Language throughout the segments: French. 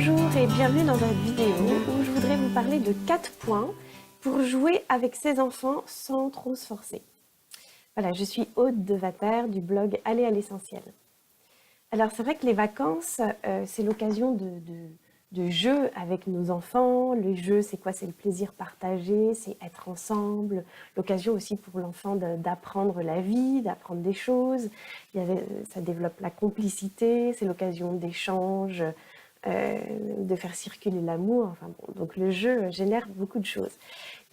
Bonjour et bienvenue dans cette vidéo où je voudrais vous parler de 4 points pour jouer avec ses enfants sans trop se forcer. Voilà, je suis Aude Devater du blog Aller à l'essentiel. Alors c'est vrai que les vacances, c'est l'occasion de jeux avec nos enfants. Le jeu, c'est quoi? C'est le plaisir partagé, c'est être ensemble. L'occasion aussi pour l'enfant d'apprendre la vie, d'apprendre des choses. Ça développe la complicité, c'est l'occasion d'échanges, de faire circuler l'amour. Enfin bon, donc le jeu génère beaucoup de choses.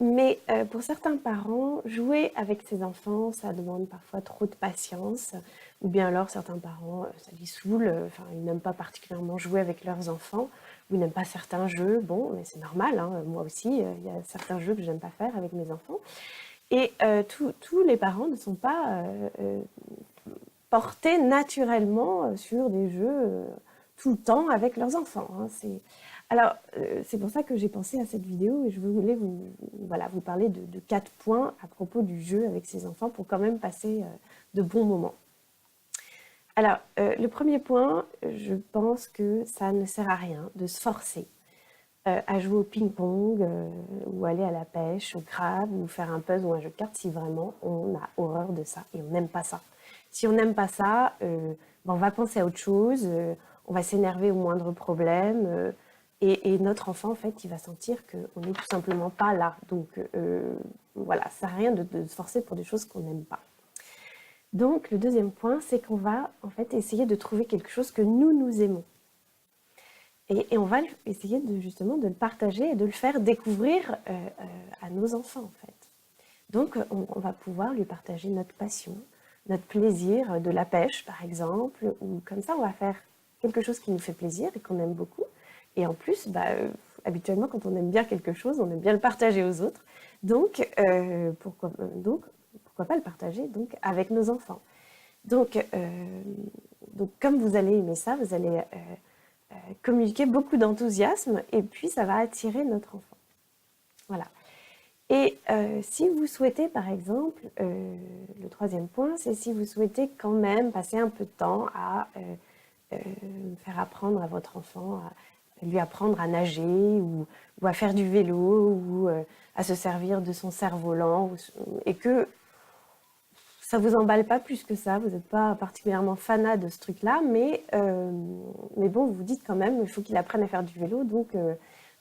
Mais pour certains parents, jouer avec ses enfants, ça demande parfois trop de patience. Ou bien alors certains parents, ça les saoule, enfin, ils n'aiment pas particulièrement jouer avec leurs enfants, ou ils n'aiment pas certains jeux. Bon, mais c'est normal, hein, moi aussi, il y a certains jeux que je n'aime pas faire avec mes enfants. Et tous les parents ne sont pas portés naturellement sur des jeux tout le temps avec leurs enfants. Hein. Alors, c'est pour ça que j'ai pensé à cette vidéo et je voulais vous parler de 4 points à propos du jeu avec ses enfants pour quand même passer de bons moments. Alors, le premier point, je pense que ça ne sert à rien de se forcer à jouer au ping-pong ou aller à la pêche, au crabe ou faire un puzzle ou un jeu de cartes si vraiment on a horreur de ça et on n'aime pas ça. Si on n'aime pas ça, on va penser à autre chose, on va s'énerver au moindre problème et notre enfant, en fait, il va sentir qu'on n'est tout simplement pas là. Donc, voilà, ça ne sert à rien de se forcer pour des choses qu'on n'aime pas. Donc, le deuxième point, c'est qu'on va en fait essayer de trouver quelque chose que nous aimons. Et on va essayer justement de le partager et de le faire découvrir à nos enfants, en fait. Donc, on va pouvoir lui partager notre passion, notre plaisir de la pêche, par exemple, ou comme ça, on va faire quelque chose qui nous fait plaisir et qu'on aime beaucoup. Et en plus, habituellement, quand on aime bien quelque chose, on aime bien le partager aux autres. Donc, pourquoi pas le partager donc, avec nos enfants. Donc, comme vous allez aimer ça, vous allez communiquer beaucoup d'enthousiasme et puis ça va attirer notre enfant. Voilà. Et si vous souhaitez, par exemple, le troisième point, c'est si vous souhaitez quand même passer un peu de temps à faire apprendre à votre enfant, à lui apprendre à nager ou à faire du vélo ou à se servir de son cerf-volant et que ça vous emballe pas plus que ça, vous n'êtes pas particulièrement fanat de ce truc-là, mais bon, vous vous dites quand même, il faut qu'il apprenne à faire du vélo, donc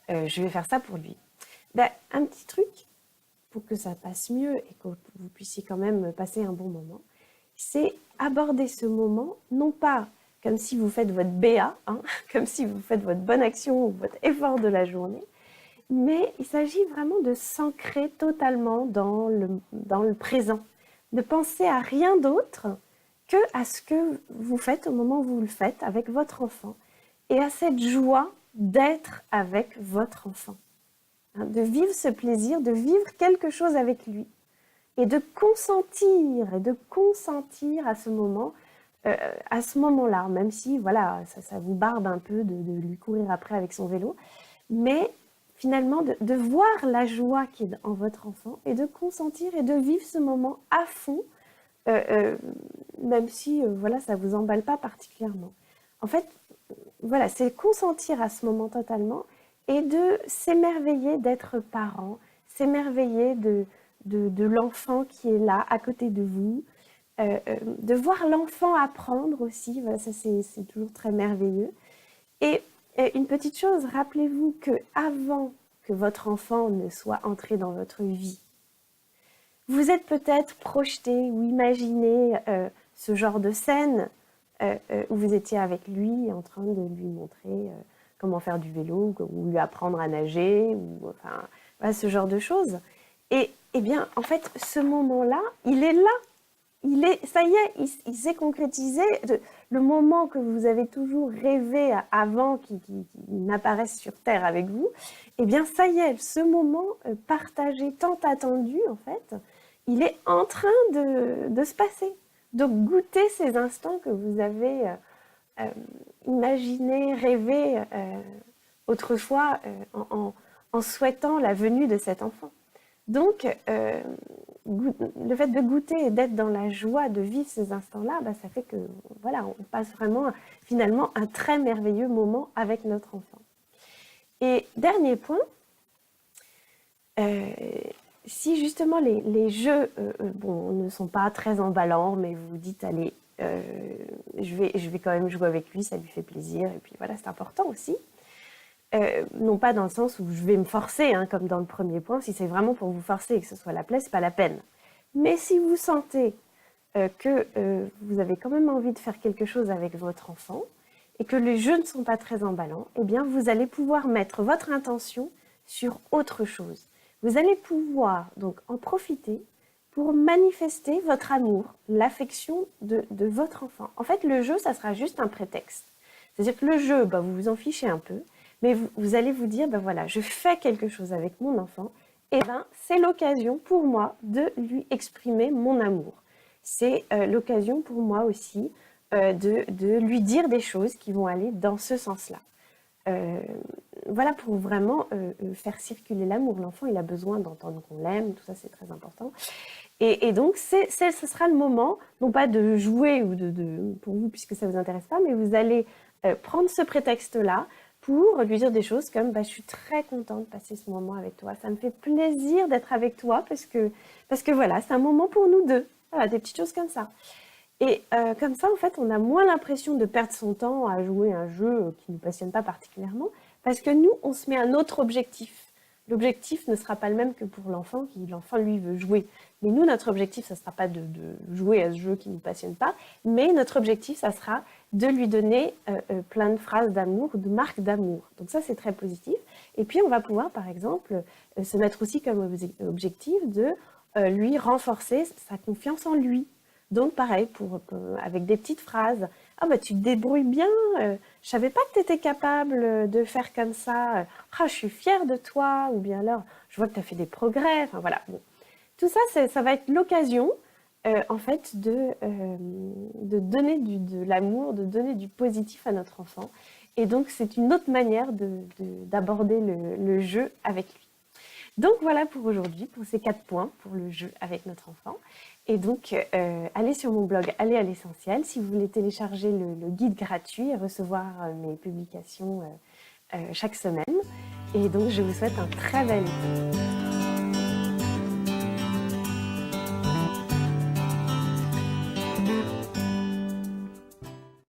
je vais faire ça pour lui. Un petit truc pour que ça passe mieux et que vous puissiez quand même passer un bon moment, c'est aborder ce moment, non pas comme si vous faites votre BA, hein, comme si vous faites votre bonne action ou votre effort de la journée, mais il s'agit vraiment de s'ancrer totalement dans le présent, de penser à rien d'autre que à ce que vous faites au moment où vous le faites avec votre enfant et à cette joie d'être avec votre enfant. Hein, de vivre ce plaisir, de vivre quelque chose avec lui et de consentir à ce moment, à ce moment-là, même si voilà, ça vous barbe un peu de lui courir après avec son vélo, mais finalement de voir la joie qui est en votre enfant et de consentir et de vivre ce moment à fond, même si voilà, ça ne vous emballe pas particulièrement. En fait, voilà, c'est consentir à ce moment totalement et de s'émerveiller d'être parent, s'émerveiller de l'enfant qui est là à côté de vous, de voir l'enfant apprendre aussi, voilà, ça c'est toujours très merveilleux. Et une petite chose, rappelez-vous qu'avant que votre enfant ne soit entré dans votre vie, vous êtes peut-être projeté ou imaginé ce genre de scène où vous étiez avec lui en train de lui montrer comment faire du vélo ou lui apprendre à nager ou enfin voilà, ce genre de choses. Et bien en fait ce moment-là, il est là. Ça y est, il s'est concrétisé. Le moment que vous avez toujours rêvé avant qu'il n'apparaisse sur Terre avec vous, eh bien ça y est, ce moment partagé, tant attendu en fait, il est en train de se passer. Donc goûtez ces instants que vous avez imaginés, rêvés autrefois en souhaitant la venue de cet enfant. Donc, le fait de goûter et d'être dans la joie de vivre ces instants-là, ça fait que voilà, on passe vraiment finalement un très merveilleux moment avec notre enfant. Et dernier point, si justement les jeux bon, ne sont pas très emballants, mais vous vous dites, allez, je vais quand même jouer avec lui, ça lui fait plaisir, et puis voilà, c'est important aussi. Non pas dans le sens où je vais me forcer, hein, comme dans le premier point, si c'est vraiment pour vous forcer et que ce soit la plaie, c'est pas la peine. Mais si vous sentez que vous avez quand même envie de faire quelque chose avec votre enfant et que les jeux ne sont pas très emballants, eh bien vous allez pouvoir mettre votre intention sur autre chose. Vous allez pouvoir donc en profiter pour manifester votre amour, l'affection de votre enfant. En fait, le jeu, ça sera juste un prétexte. C'est-à-dire que le jeu, bah, vous vous en fichez un peu, mais vous allez vous dire, ben voilà, je fais quelque chose avec mon enfant, et ben c'est l'occasion pour moi de lui exprimer mon amour. C'est l'occasion pour moi aussi de lui dire des choses qui vont aller dans ce sens-là. Voilà, pour vraiment faire circuler l'amour. L'enfant, il a besoin d'entendre qu'on l'aime, tout ça c'est très important. Et donc, ce sera le moment, non pas de jouer ou pour vous, puisque ça ne vous intéresse pas, mais vous allez prendre ce prétexte-là pour lui dire des choses comme bah, « je suis très contente de passer ce moment avec toi, ça me fait plaisir d'être avec toi parce que voilà, c'est un moment pour nous deux ». Voilà, des petites choses comme ça. Et comme ça, en fait, on a moins l'impression de perdre son temps à jouer un jeu qui ne nous passionne pas particulièrement, parce que nous, on se met un autre objectif. L'objectif ne sera pas le même que pour l'enfant, qui l'enfant, lui, veut jouer. Mais nous, notre objectif, ça ne sera pas de jouer à ce jeu qui ne nous passionne pas, mais notre objectif, ça sera de lui donner plein de phrases d'amour ou de marques d'amour. Donc ça, c'est très positif. Et puis, on va pouvoir, par exemple, se mettre aussi comme objectif de lui renforcer sa confiance en lui. Donc pareil, avec des petites phrases. « Ah bah tu te débrouilles bien, je savais pas que tu étais capable de faire comme ça. Ah, je suis fière de toi. » Ou bien alors, je vois que tu as fait des progrès. Enfin voilà. Bon. Tout ça, ça va être l'occasion en fait de donner de l'amour, de donner du positif à notre enfant. Et donc c'est une autre manière d'aborder le jeu avec lui. Donc voilà pour aujourd'hui, pour ces 4 points pour le jeu avec notre enfant. Et donc, allez sur mon blog, allez à l'essentiel. Si vous voulez télécharger le guide gratuit et recevoir mes publications chaque semaine. Et donc, je vous souhaite un très bel été.